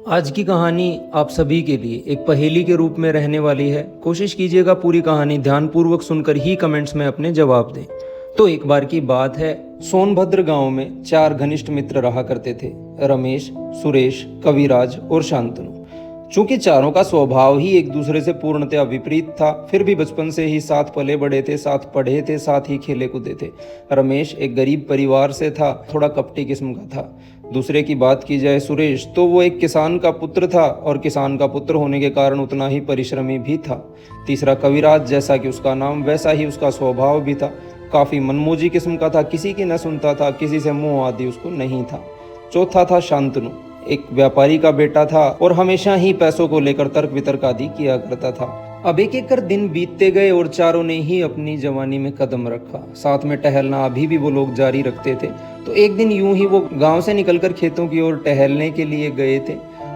आज की कहानी आप सभी के लिए एक पहेली के रूप में रहने वाली है। कोशिश कीजिएगा पूरी कहानी ध्यानपूर्वक सुनकर ही कमेंट्स में अपने जवाब दें। तो एक बार की बात है, सोनभद्र गांव में 4 घनिष्ठ मित्र रहा करते थे, रमेश, सुरेश, कविराज और शांतनु। चूंकि चारों का स्वभाव ही एक दूसरे से पूर्णतया विपरीत था, फिर भी बचपन से ही साथ पले बड़े थे, साथ पढ़े थे, साथ ही खेले कूदे थे। रमेश एक गरीब परिवार से था, थोड़ा कपटी किस्म का था। दूसरे की बात की जाए सुरेश, तो वो एक किसान का पुत्र था और किसान का पुत्र होने के कारण उतना ही परिश्रमी भी था। तीसरा कविराज, जैसा कि उसका नाम वैसा ही उसका स्वभाव भी था, काफ़ी मनमोजी किस्म का था, किसी की न सुनता था, किसी से मुंह आदि उसको नहीं था। चौथा था शांतनु, एक व्यापारी का बेटा था और हमेशा ही पैसों को लेकर तर्क वितर्क आदि किया करता था। अब एक एक कर दिन बीतते गए और चारों ने ही अपनी जवानी में कदम रखा। साथ में टहलना अभी भी वो लोग जारी रखते थे। तो एक दिन यूं ही वो गांव से निकलकर खेतों की ओर टहलने के लिए गए थे।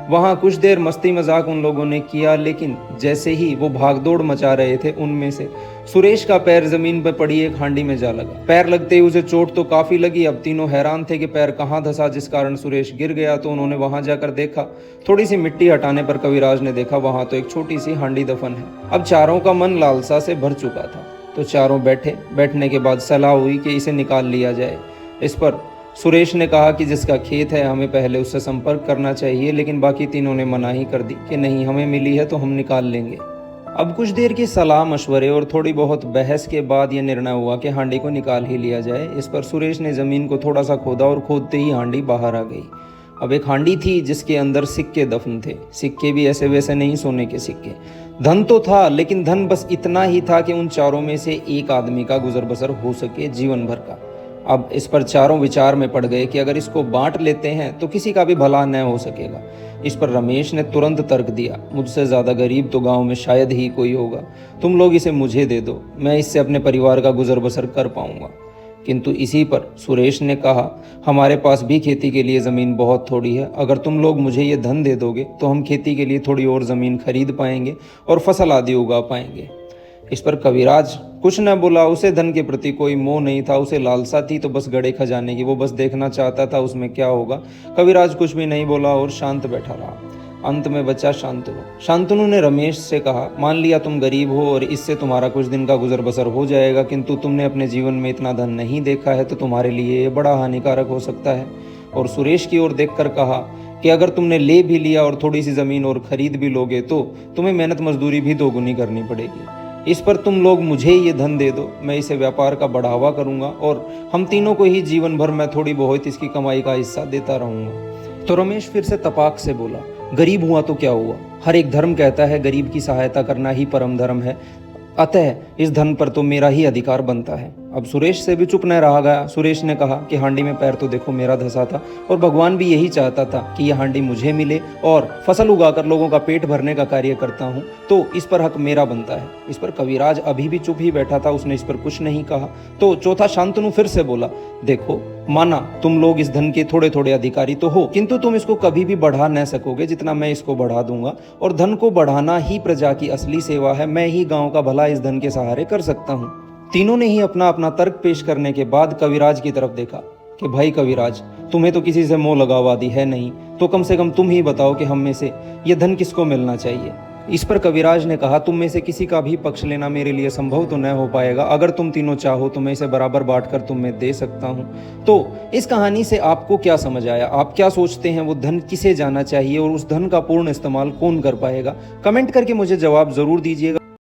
वहां कुछ देर मस्ती मजाक उन लोगों ने किया, लेकिन जैसे ही वो भागदौड़ मचा रहे थे, उनमें से सुरेश का पैर जमीन पर पड़ी एक हांडी में जा लगा। पैर लगते ही उसे चोट तो काफी लगी। अब तीनों हैरान थे कि पैर कहाँ धंसा, जिस कारण सुरेश गिर गया। तो उन्होंने वहां जाकर देखा। थोड़ी सी मिट्टी हटाने पर कविराज ने देखा वहां तो एक छोटी सी हांडी दफन है। अब चारों का मन लालसा से भर चुका था, तो चारों बैठने के बाद सलाह हुई कि इसे निकाल लिया जाए। इस पर सुरेश ने कहा कि जिसका खेत है हमें पहले उससे संपर्क करना चाहिए, लेकिन बाकी तीनों ने मना ही कर दी कि नहीं, हमें मिली है तो हम निकाल लेंगे। अब कुछ देर की सलाह मशवरे और थोड़ी बहुत बहस के बाद यह निर्णय हुआ कि हांडी को निकाल ही लिया जाए। इस पर सुरेश ने जमीन को थोड़ा सा खोदा और खोदते ही हांडी बाहर आ गई। अब एक हांडी थी जिसके अंदर सिक्के दफन थे। सिक्के भी ऐसे वैसे नहीं, सोने के सिक्के। धन तो था, लेकिन धन बस इतना ही था कि उन चारों में से एक आदमी का गुजर बसर हो सके जीवन भर का। अब इस पर चारों विचार में पड़ गए कि अगर इसको बांट लेते हैं तो किसी का भी भला न हो सकेगा। इस पर रमेश ने तुरंत तर्क दिया, मुझसे ज़्यादा गरीब तो गांव में शायद ही कोई होगा, तुम लोग इसे मुझे दे दो, मैं इससे अपने परिवार का गुजर बसर कर पाऊंगा। किंतु इसी पर सुरेश ने कहा, हमारे पास भी खेती के लिए ज़मीन बहुत थोड़ी है, अगर तुम लोग मुझे ये धन दे दोगे तो हम खेती के लिए थोड़ी और ज़मीन खरीद पाएंगे और फसल आदि उगा पाएंगे। इस पर कविराज कुछ न बोला। उसे धन के प्रति कोई मोह नहीं था, उसे लालसा थी तो बस गड़े खजाने की, वो बस देखना चाहता था उसमें क्या होगा। कविराज कुछ भी नहीं बोला और शांत बैठा रहा। अंत में बचा शांतनु। शांतनु ने रमेश से कहा, मान लिया तुम गरीब हो और इससे तुम्हारा कुछ दिन का गुजर बसर हो जाएगा, किंतु तुमने अपने जीवन में इतना धन नहीं देखा है, तो तुम्हारे लिए ये बड़ा हानिकारक हो सकता है। और सुरेश की ओर देखकर कहा कि अगर तुमने ले भी लिया और थोड़ी सी जमीन और खरीद भी लोगे तो तुम्हें मेहनत मजदूरी भी दोगुनी करनी पड़ेगी। इस पर तुम लोग मुझे ये धन दे दो, मैं इसे व्यापार का बढ़ावा करूंगा और हम तीनों को ही जीवन भर मैं थोड़ी बहुत इसकी कमाई का हिस्सा देता रहूंगा। तो रमेश फिर से तपाक से बोला, गरीब हुआ तो क्या हुआ, हर एक धर्म कहता है गरीब की सहायता करना ही परम धर्म है, अतः इस धन पर तो मेरा ही अधिकार बनता है। अब सुरेश से भी चुप न रहा गया। सुरेश ने कहा कि हांडी में पैर तो देखो मेरा धंसा था और भगवान भी यही चाहता था कि यह हांडी मुझे मिले और फसल उगाकर लोगों का पेट भरने का कार्य करता हूँ, तो इस पर हक मेरा बनता है। इस पर कविराज अभी भी चुप ही बैठा था, उसने इस पर कुछ नहीं कहा। तो चौथा शांतनु फिर से बोला, देखो माना तुम लोग इस धन के थोड़े थोड़े अधिकारी तो हो, किंतु तुम इसको कभी भी बढ़ा न सकोगे जितना मैं इसको बढ़ा दूंगा, और धन को बढ़ाना ही प्रजा की असली सेवा है। मैं ही गांव का भला इस धन के सहारे कर सकता हूँ। तीनों ने ही अपना अपना तर्क पेश करने के बाद कविराज की तरफ देखा कि भाई कविराज, तुम्हें तो किसी से मोह लगाव आदि है नहीं, तो कम से कम तुम ही बताओ कि हम में से यह धन किसको मिलना चाहिए। इस पर कविराज ने कहा, तुम में से किसी का भी पक्ष लेना मेरे लिए संभव तो न हो पाएगा, अगर तुम तीनों चाहो तो मैं इसे बराबर बांटकर तुम में दे सकता हूँ। तो इस कहानी से आपको क्या समझ आया, आप क्या सोचते हैं, वो धन किसे जाना चाहिए और उस धन का पूर्ण इस्तेमाल कौन कर पाएगा? कमेंट करके मुझे जवाब जरूर दीजिएगा।